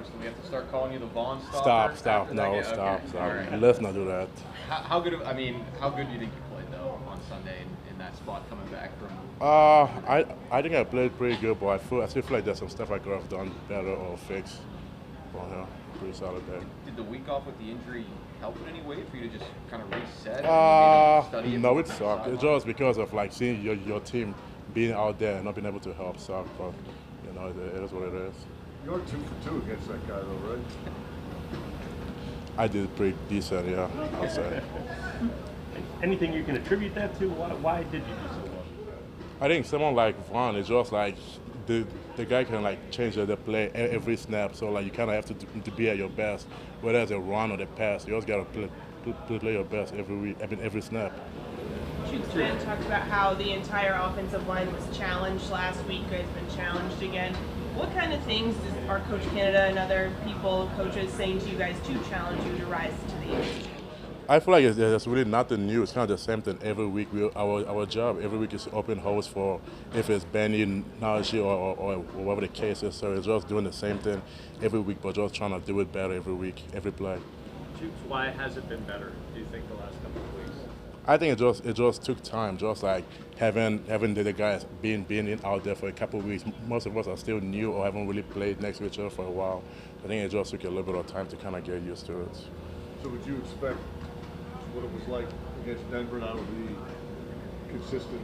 arms, do we have to start calling you the Vaughn Stop, Stopper? stop, no, stop, Okay. stop. All right. Let's not do that. How good? How good do you think you played though on Sunday in that spot coming back from? I think I played pretty good, but I still feel like there's some stuff I could have done better or fixed. Well, yeah, pretty solid there. Did the week off with the injury help in any way for you to just kind of reset and maybe study it? No, it sucked. It's just because of like seeing your team being out there and not being able to help suck. But it is what it is. You're 2 for 2 against that guy, though, right? I did pretty decent, yeah, I'll say. Anything you can attribute that to? Why did you do so well? I think someone like Vaughn is just like the guy can like change the play every snap. So like you kind of have to be at your best, whether it's a run or the pass. You always got to play your best every week, every snap. Chukwuma talked about how the entire offensive line was challenged last week. You guys been challenged again. What kind of things are Coach Canada and other coaches saying to you guys to challenge you to rise to the occasion? I feel like it's really nothing new. It's kind of the same thing every week. Our job every week is to open holes for if it's Benny, Najee, or whatever the case is. So it's just doing the same thing every week, but just trying to do it better every week, every play. Why has it been better, do you think, the last couple of weeks? I think it just took time, just like having the guys being out there for a couple of weeks. Most of us are still new or haven't really played next to each other for a while. I think it just took a little bit of time to kind of get used to it. So would you expect what it was like against Denver now to be consistent?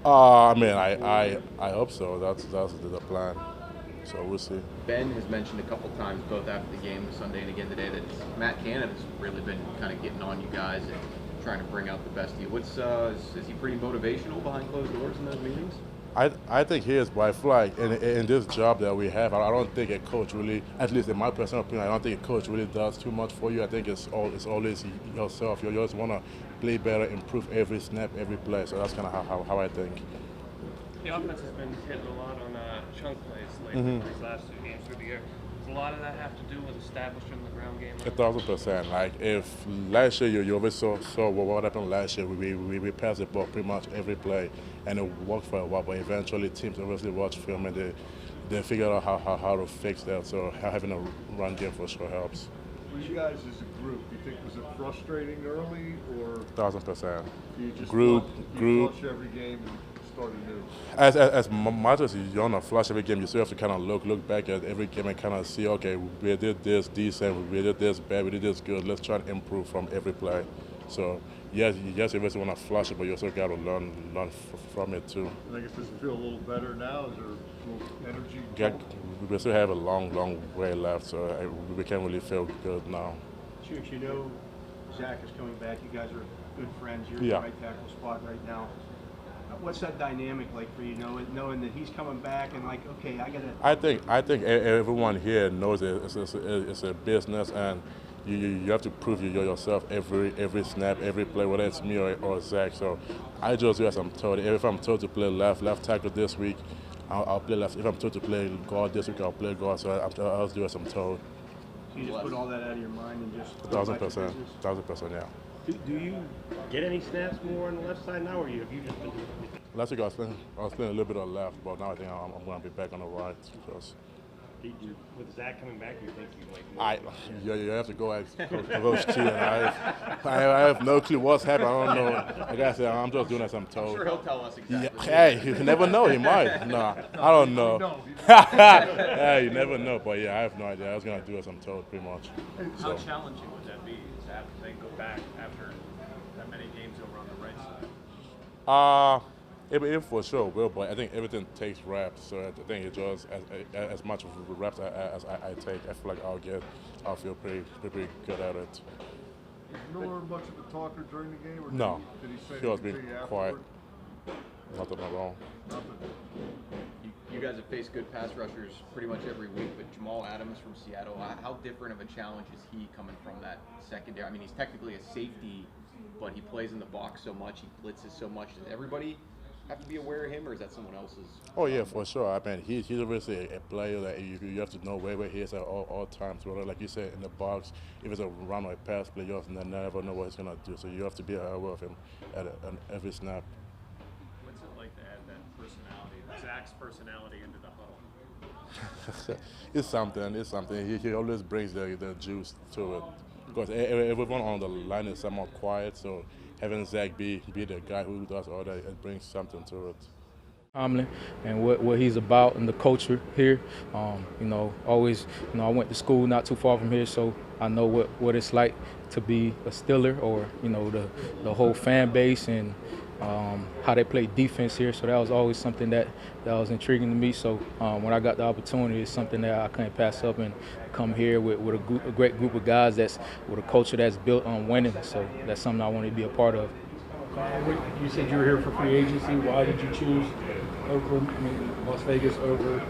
I mean, I hope so. That's the plan. So we'll see. Ben has mentioned a couple times, both after the game Sunday and again today, that Matt Canada's really been kind of getting on you guys and trying to bring out the best of you. Is he pretty motivational behind closed doors in those meetings? I think he is, but I feel like in this job that we have, I don't think a coach really, at least in my personal opinion, I don't think a coach really does too much for you. I think it's always yourself. You always want to play better, improve every snap, every play. So that's kind of how I think. The offense has been hitting a lot on chunk plays lately, these last 2 games through the year. Does a lot of that have to do with establishing the ground game? 1,000%. Like if last year you always saw what happened last year, we passed the ball pretty much every play, and it worked for a while. But eventually, teams obviously watch film and they figure out how to fix that. So having a run game for sure helps. For you guys as a group, do you think was it frustrating early, or 1,000%. you just Group. flush every game and start anew? As much as you don't flush every game, you still have to kind of look back at every game and kind of see, okay, we did this decent, we did this bad, we did this good. Let's try and improve from every play. So yes, you always want to flush it, but you also got to learn from it too. And I guess does it feel a little better now? Is there a little energy? We still have a long way left, so we can't really feel good now. Chooks, you know Zach is coming back. You guys are good friends. You're in Yeah. the right tackle spot right now. What's that dynamic like for you, knowing that he's coming back and like, okay, I gotta. I think everyone here knows it's a business, and you have to prove yourself every snap, every play, whether it's me or Zach. So I just do as I'm told. If I'm told to play left tackle this week, I'll play left. If I'm told to play guard this week, I'll play guard. So I'll do as I'm told. So you just put all that out of your mind and just. 1,000%. 1,000%, yeah. Do you get any snaps more on the left side now, or have you just been? Last week I was playing a little bit of left, but now I think I'm going to be back on the right. Because With Zach coming back, you think you you have to go ask Coach T, and I have no clue what's happening. I don't know. Like I said, I'm just doing as I'm told. I'm sure he'll tell us exactly. Yeah, hey, you never know. He might. No, I don't know. Hey, you never know. But yeah, I have no idea. I was going to do as I'm told, pretty much. How challenging would that be to have to then go back after that many games over on the right side? It for sure will, but I think everything takes reps. So I think it just as much of reps as I take, I feel like I'll feel pretty good at it. Was Miller much of a talker during the game, or No, did he say he was anything being to you quiet. afterward? Nothing at all. Nothing. You guys have faced good pass rushers pretty much every week, but Jamal Adams from Seattle, how different of a challenge is he coming from that secondary? I mean, he's technically a safety, but he plays in the box so much, he blitzes so much. Does everybody have to be aware of him, or is that someone else's? Oh yeah, for sure. I mean, he's obviously a player that you have to know where he is at all times. Whether, like you said, in the box, if it's a run or a pass play, you never know what he's gonna do. So you have to be aware of him at every snap. What's it like to add that personality, Zach's personality, into the huddle? It's something. It's something. He always brings the juice to it. Because everyone on the line is somewhat quiet, so having Zach be the guy who does all that, it brings something to it. Tomlin and what he's about and the culture here. Always, I went to school not too far from here, so I know what it's like to be a Steeler, or the whole fan base and how they play defense here. So that was always something that was intriguing to me. So when I got the opportunity, it's something that I couldn't pass up and come here with a great group of guys that's with a culture that's built on winning. So that's something I want to be a part of. You said you were here for free agency. Why did you choose Las Vegas over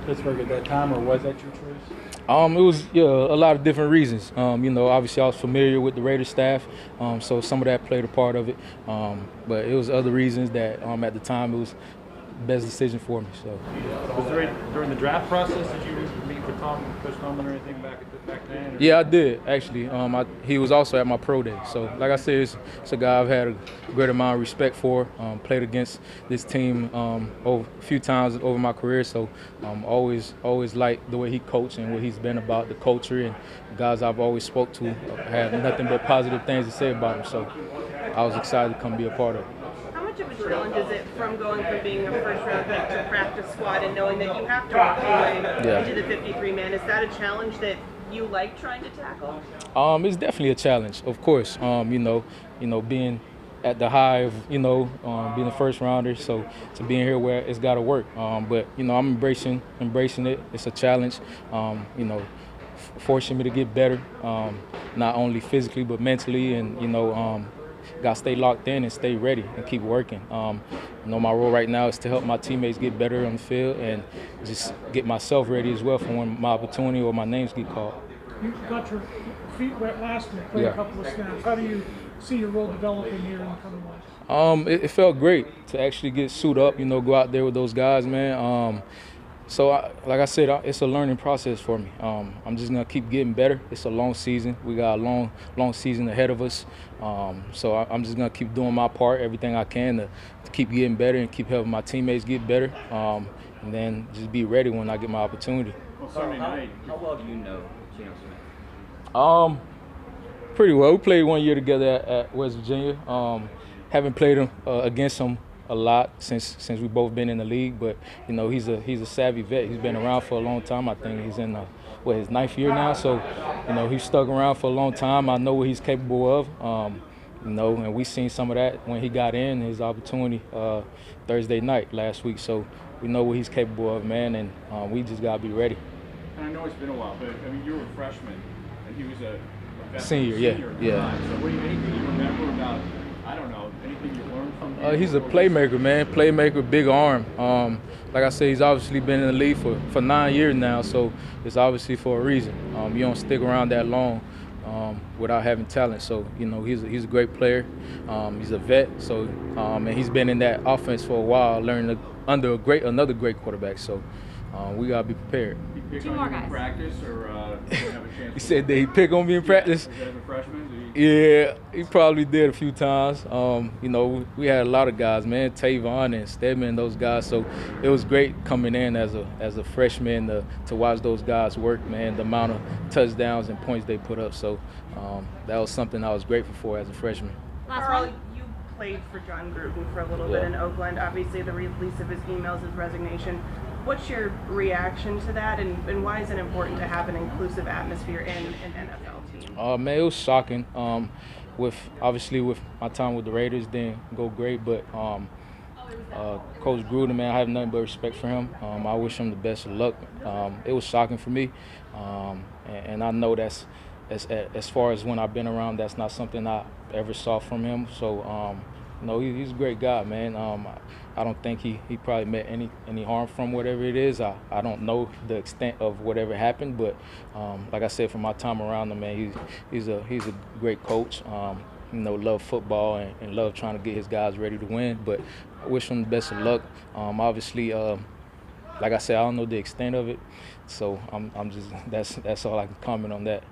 Pittsburgh at that time, or was that your choice? It was a lot of different reasons. Obviously I was familiar with the Raiders staff, so some of that played a part of it. But it was other reasons that at the time it was the best decision for me. So. Was there during the draft process, did you meet with Coach Tomlin or anything back then? Or? Yeah, I did actually. He was also at my pro day. So like I said, it's a guy I've had a great amount of respect for. Played against this team a few times over my career. So always liked the way he coached and what he's been about the culture, and guys I've always spoke to have nothing but positive things to say about him. So I was excited to come be a part of it. How much of a challenge is it from going from being a first-round pick to practice squad and knowing that you have to work your way into the 53-man? Is that a challenge that you like trying to tackle? It's definitely a challenge, of course. Being at the high of being a first rounder, so to being here where it's got to work. But I'm embracing it. It's a challenge. Forcing me to get better, not only physically but mentally, and got to stay locked in and stay ready and keep working. My role right now is to help my teammates get better on the field and just get myself ready as well for when my opportunity or my names get called. You got your feet wet last week, played a couple of snaps. How do you see your role developing here in the coming months? It felt great to actually get suited up, go out there with those guys, man. Like I said, it's a learning process for me. I'm just going to keep getting better. It's a long season. We got a long season ahead of us. So I'm just going to keep doing my part, everything I can to keep getting better and keep helping my teammates get better, and then just be ready when I get my opportunity. Well, Sunday night, how well do you know Geno Smith? Pretty well. We played 1 year together at West Virginia. Haven't played him against him a lot since we've both been in the league, but he's a savvy vet. He's been around for a long time. I think he's in his 9th year now, so he's stuck around for a long time. I know what he's capable of, and we seen some of that when he got in his opportunity Thursday night last week. So we know what he's capable of, man, and we just gotta be ready. And I know it's been a while, but you were a freshman and he was a senior. Yeah. So anything you remember about? I don't know, anything you learned from him? He's a playmaker, man. Playmaker, big arm. Like I said, he's obviously been in the league for 9 years now, so it's obviously for a reason. You don't stick around that long without having talent. So, he's a great player. He's a vet, so and he's been in that offense for a while, learning under another great quarterback. So we gotta be prepared. He picked on you in practice, or did you have a chance? He said that he picked on me in practice. Was that as a freshman? Yeah, he probably did a few times. We had a lot of guys, man, Tavon and Stedman, those guys. So it was great coming in as a freshman to watch those guys work, man, the amount of touchdowns and points they put up. So that was something I was grateful for as a freshman. Karl, you played for John Gruden for a little bit in Oakland. Obviously, the release of his emails, his resignation. What's your reaction to that, and why is it important to have an inclusive atmosphere in an NFL team? Man, it was shocking. With my time with the Raiders didn't go great, but Coach Gruden, man, I have nothing but respect for him. I wish him the best of luck. It was shocking for me, and I know that's as far as when I've been around, that's not something I ever saw from him. So he's a great guy, man. I don't think he probably met any harm from whatever it is. I don't know the extent of whatever happened, but like I said, from my time around him, man, he's a great coach. Love football and love trying to get his guys ready to win. But I wish him the best of luck. Obviously, like I said, I don't know the extent of it, so I'm just that's all I can comment on that.